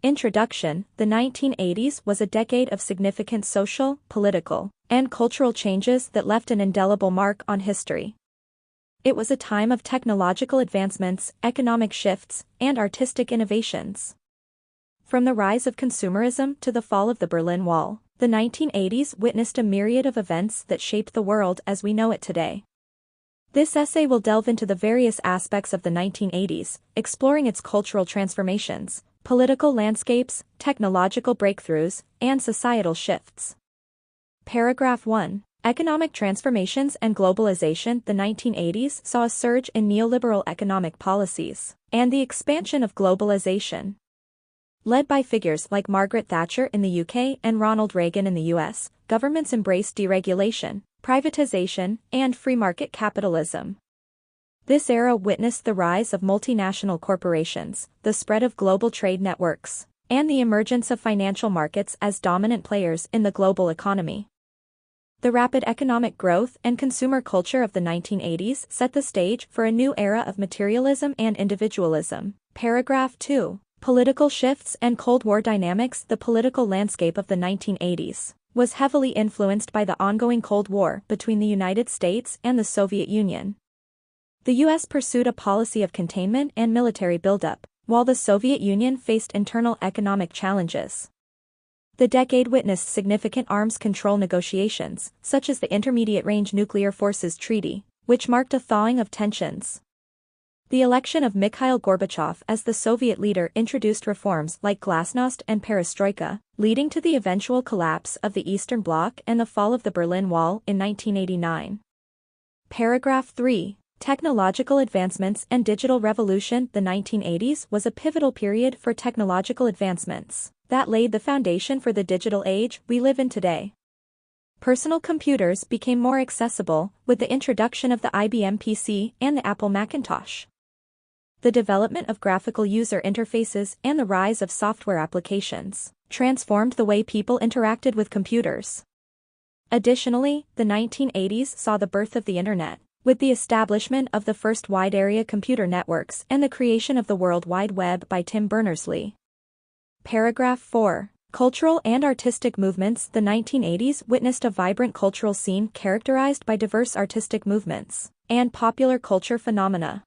Introduction: The 1980s was a decade of significant social, political, and cultural changes that left an indelible mark on history. It was a time of technological advancements, economic shifts, and artistic innovations. From the rise of consumerism to the fall of the Berlin Wall, the 1980s witnessed a myriad of events that shaped the world as we know it today. This essay will delve into the various aspects of the 1980s, exploring its cultural transformations, political landscapes, technological breakthroughs, and societal shifts. Paragraph 1. Economic transformations and globalization. The 1980s saw a surge in neoliberal economic policies and the expansion of globalization. Led by figures like Margaret Thatcher in the UK and Ronald Reagan in the US, governments embraced deregulation, privatization, and free market capitalism. This era witnessed the rise of multinational corporations, the spread of global trade networks, and the emergence of financial markets as dominant players in the global economy. The rapid economic growth and consumer culture of the 1980s set the stage for a new era of materialism and individualism. Paragraph 2. Political shifts and Cold War dynamics. The political landscape of the 1980s was heavily influenced by the ongoing Cold War between the United States and the Soviet Union. The U.S. pursued a policy of containment and military buildup, while the Soviet Union faced internal economic challenges. The decade witnessed significant arms control negotiations, such as the Intermediate Range Nuclear Forces Treaty, which marked a thawing of tensions. The election of Mikhail Gorbachev as the Soviet leader introduced reforms like glasnost and perestroika, leading to the eventual collapse of the Eastern Bloc and the fall of the Berlin Wall in 1989. Paragraph 3. Technological advancements and digital revolution. The 1980s was a pivotal period for technological advancements that laid the foundation for the digital age we live in today. Personal computers became more accessible with the introduction of the IBM PC and the Apple Macintosh. The development of graphical user interfaces and the rise of software applications transformed the way people interacted with computers. Additionally, the 1980s saw the birth of the Internet, with the establishment of the first wide-area computer networks and the creation of the World Wide Web by Tim Berners-Lee. Paragraph 4. Cultural and artistic movements. The 1980s witnessed a vibrant cultural scene characterized by diverse artistic movements and popular culture phenomena.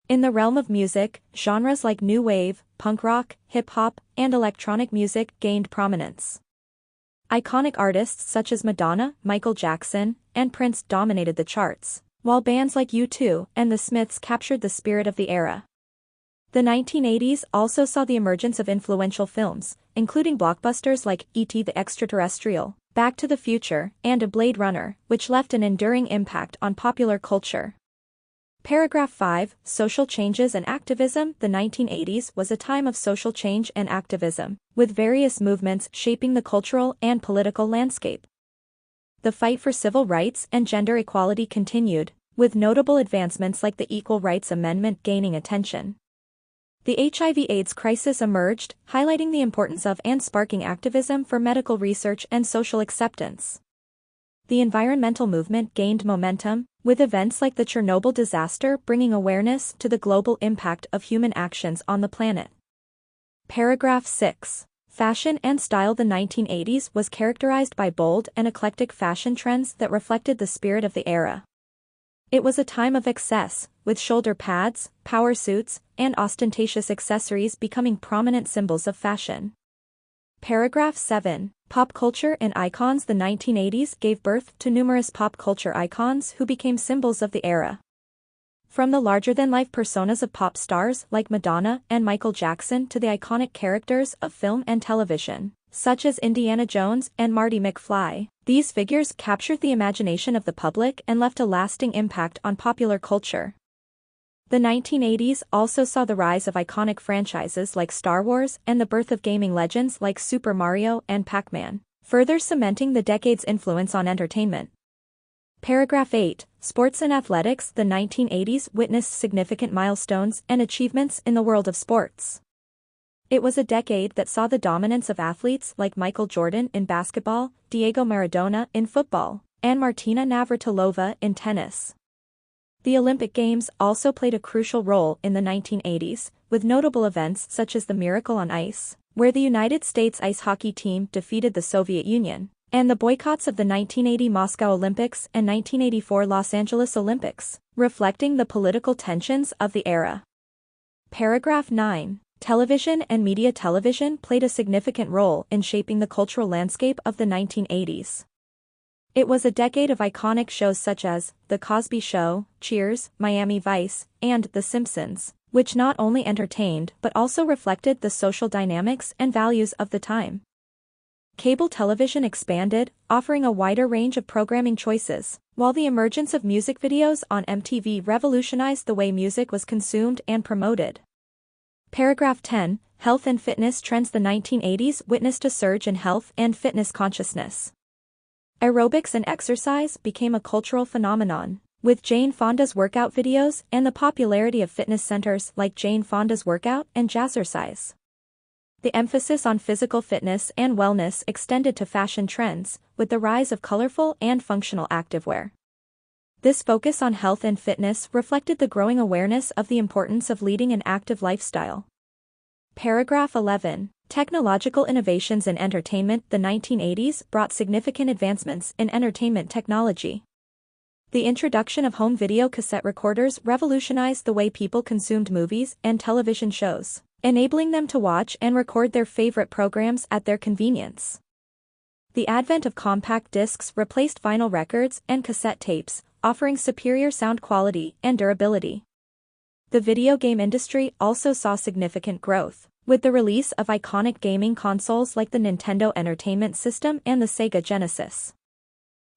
In the realm of music, genres like new wave, punk rock, hip-hop, and electronic music gained prominence. Iconic artists such as Madonna, Michael Jackson, and Prince dominated the charts, while bands like U2 and The Smiths captured the spirit of the era. The 1980s also saw the emergence of influential films, including blockbusters like E.T. the Extraterrestrial, Back to the Future, and A Blade Runner, which left an enduring impact on popular culture. Paragraph 5. Social changes and activism. The 1980s was a time of social change and activism, with various movements shaping the cultural and political landscape. The fight for civil rights and gender equality continued, with notable advancements like the Equal Rights Amendment gaining attention. The HIV/AIDS crisis emerged, highlighting the importance of and sparking activism for medical research and social acceptance. The environmental movement gained momentum, with events like the Chernobyl disaster bringing awareness to the global impact of human actions on the planet. Paragraph 6. Fashion and style. The 1980s was characterized by bold and eclectic fashion trends that reflected the spirit of the era. It was a time of excess, with shoulder pads, power suits, and ostentatious accessories becoming prominent symbols of fashion. Paragraph 7. Pop culture and icons. The 1980s gave birth to numerous pop culture icons who became symbols of the era. From the larger-than-life personas of pop stars like Madonna and Michael Jackson to the iconic characters of film and television, such as Indiana Jones and Marty McFly, these figures captured the imagination of the public and left a lasting impact on popular culture. The 1980s also saw the rise of iconic franchises like Star Wars and the birth of gaming legends like Super Mario and Pac-Man, further cementing the decade's influence on entertainment. Paragraph 8. Sports and athletics. The 1980s witnessed significant milestones and achievements in the world of sports. It was a decade that saw the dominance of athletes like Michael Jordan in basketball, Diego Maradona in football, and Martina Navratilova in tennis. The Olympic Games also played a crucial role in the 1980s, with notable events such as the Miracle on Ice, where the United States ice hockey team defeated the Soviet Union, and the boycotts of the 1980 Moscow Olympics and 1984 Los Angeles Olympics, reflecting the political tensions of the era. Paragraph 9. Television and media. Television played a significant role in shaping the cultural landscape of the 1980s. It was a decade of iconic shows such as The Cosby Show, Cheers, Miami Vice, and The Simpsons, which not only entertained but also reflected the social dynamics and values of the time. Cable television expanded, offering a wider range of programming choices, while the emergence of music videos on MTV revolutionized the way music was consumed and promoted. Paragraph 10. Health and fitness trends. The 1980s witnessed a surge in health and fitness consciousness. Aerobics and exercise became a cultural phenomenon, with Jane Fonda's workout videos and the popularity of fitness centers like Jane Fonda's Workout and Jazzercise. The emphasis on physical fitness and wellness extended to fashion trends, with the rise of colorful and functional activewear. This focus on health and fitness reflected the growing awareness of the importance of leading an active lifestyle. Paragraph 11. Technological innovations in entertainment. The 1980s brought significant advancements in entertainment technology. The introduction of home video cassette recorders revolutionized the way people consumed movies and television shows, enabling them to watch and record their favorite programs at their convenience. The advent of compact discs replaced vinyl records and cassette tapes, offering superior sound quality and durability. The video game industry also saw significant growth, with the release of iconic gaming consoles like the Nintendo Entertainment System and the Sega Genesis.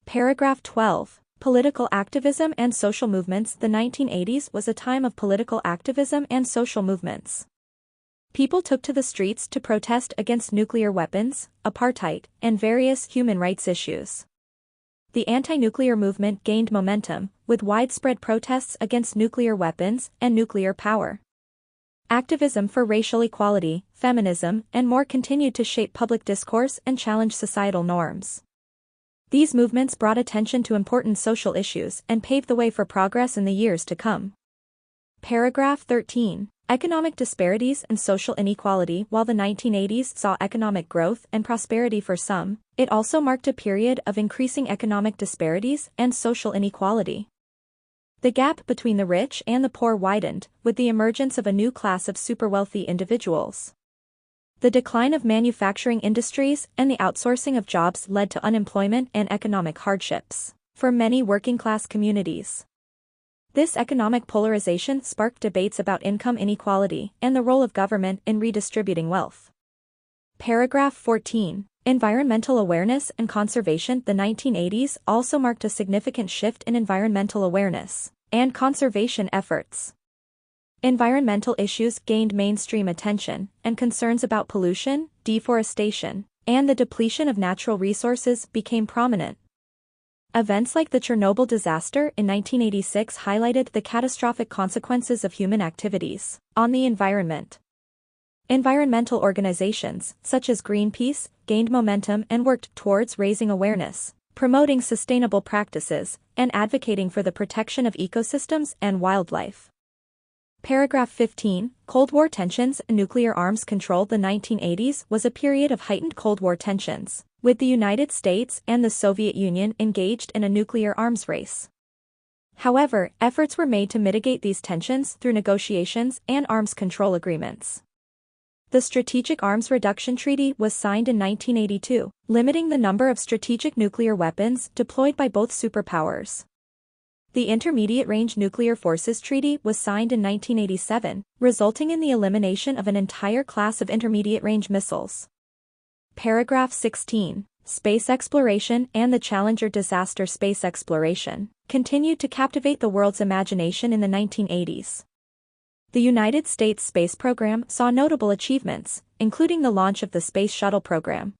Paragraph 12. Political activism and social movements. The 1980s was a time of political activism and social movements. People took to the streets to protest against nuclear weapons, apartheid, and various human rights issues. The anti-nuclear movement gained momentum, with widespread protests against nuclear weapons and nuclear power. Activism for racial equality, feminism, and more continued to shape public discourse and challenge societal norms. These movements brought attention to important social issues and paved the way for progress in the years to come. Paragraph 13. Economic disparities and social inequality. While the 1980s saw economic growth and prosperity for some, it also marked a period of increasing economic disparities and social inequality. The gap between the rich and the poor widened, with the emergence of a new class of super-wealthy individuals. The decline of manufacturing industries and the outsourcing of jobs led to unemployment and economic hardships for many working-class communities. This economic polarization sparked debates about income inequality and the role of government in redistributing wealth. Paragraph 14. Environmental awareness and conservation. The 1980s also marked a significant shift in environmental awareness and conservation efforts. Environmental issues gained mainstream attention, and concerns about pollution, deforestation, and the depletion of natural resources became prominent. Events like the Chernobyl disaster in 1986 highlighted the catastrophic consequences of human activities on the environment. Environmental organizations, such as Greenpeace, gained momentum and worked towards raising awareness, promoting sustainable practices, and advocating for the protection of ecosystems and wildlife. Paragraph 15. Cold War tensions and nuclear arms control. The 1980s was a period of heightened Cold War tensions, with the United States and the Soviet Union engaged in a nuclear arms race. However, efforts were made to mitigate these tensions through negotiations and arms control agreements. The Strategic Arms Reduction Treaty was signed in 1982, limiting the number of strategic nuclear weapons deployed by both superpowers. The Intermediate Range Nuclear Forces Treaty was signed in 1987, resulting in the elimination of an entire class of intermediate-range missiles. Paragraph 16. Space exploration and the Challenger disaster. Space exploration continued to captivate the world's imagination in the 1980s. The United States space program saw notable achievements, including the launch of the Space Shuttle program.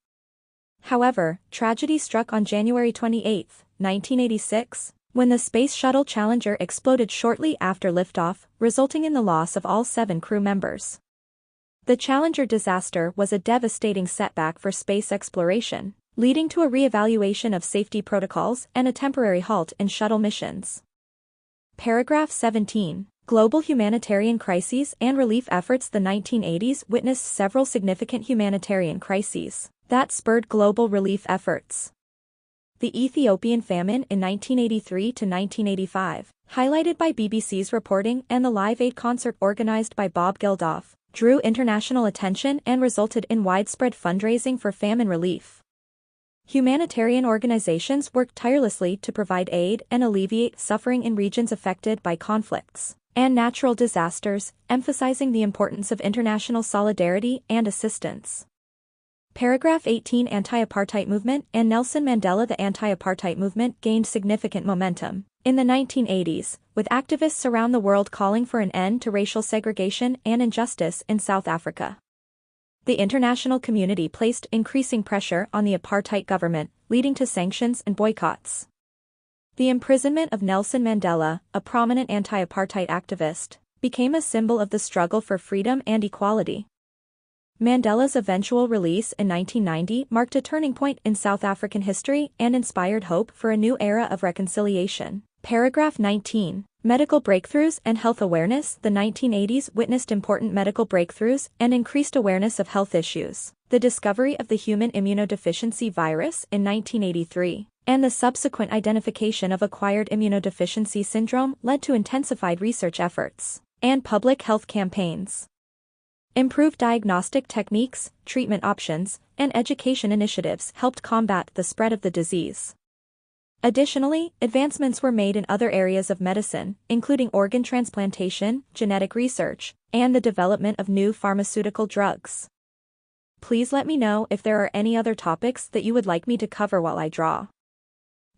However, tragedy struck on January 28, 1986, when the Space Shuttle Challenger exploded shortly after liftoff, resulting in the loss of all 7 crew members. The Challenger disaster was a devastating setback for space exploration, leading to a re-evaluation of safety protocols and a temporary halt in shuttle missions. Paragraph 17. Global humanitarian crises and relief efforts. The 1980s witnessed several significant humanitarian crises that spurred global relief efforts. The Ethiopian famine in 1983 to 1985, highlighted by BBC's reporting and the Live Aid concert organized by Bob Geldof, drew international attention and resulted in widespread fundraising for famine relief. Humanitarian organizations worked tirelessly to provide aid and alleviate suffering in regions affected by conflicts and natural disasters, emphasizing the importance of international solidarity and assistance. Paragraph 18 Anti-apartheid movement and Nelson Mandela. The anti-apartheid movement gained significant momentum in the 1980s, with activists around the world calling for an end to racial segregation and injustice in South Africa. The international community placed increasing pressure on the apartheid government, leading to sanctions and boycotts. The imprisonment of Nelson Mandela, a prominent anti-apartheid activist, became a symbol of the struggle for freedom and equality. Mandela's eventual release in 1990 marked a turning point in South African history and inspired hope for a new era of reconciliation. Paragraph 19. Medical breakthroughs and health awareness. The 1980s witnessed important medical breakthroughs and increased awareness of health issues. The discovery of the human immunodeficiency virus in 1983 and the subsequent identification of acquired immunodeficiency syndrome led to intensified research efforts and public health campaigns. Improved diagnostic techniques, treatment options, and education initiatives helped combat the spread of the disease. Additionally, advancements were made in other areas of medicine, including organ transplantation, genetic research, and the development of new pharmaceutical drugs. Please let me know if there are any other topics that you would like me to cover while I draw.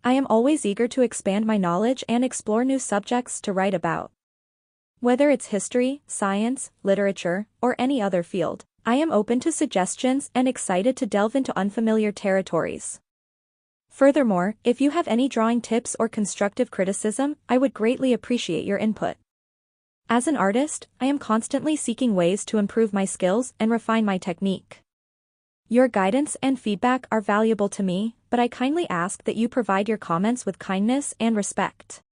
I am always eager to expand my knowledge and explore new subjects to write about. Whether it's history, science, literature, or any other field, I am open to suggestions and excited to delve into unfamiliar territories. Furthermore, if you have any drawing tips or constructive criticism, I would greatly appreciate your input. As an artist, I am constantly seeking ways to improve my skills and refine my technique. Your guidance and feedback are valuable to me, but I kindly ask that you provide your comments with kindness and respect.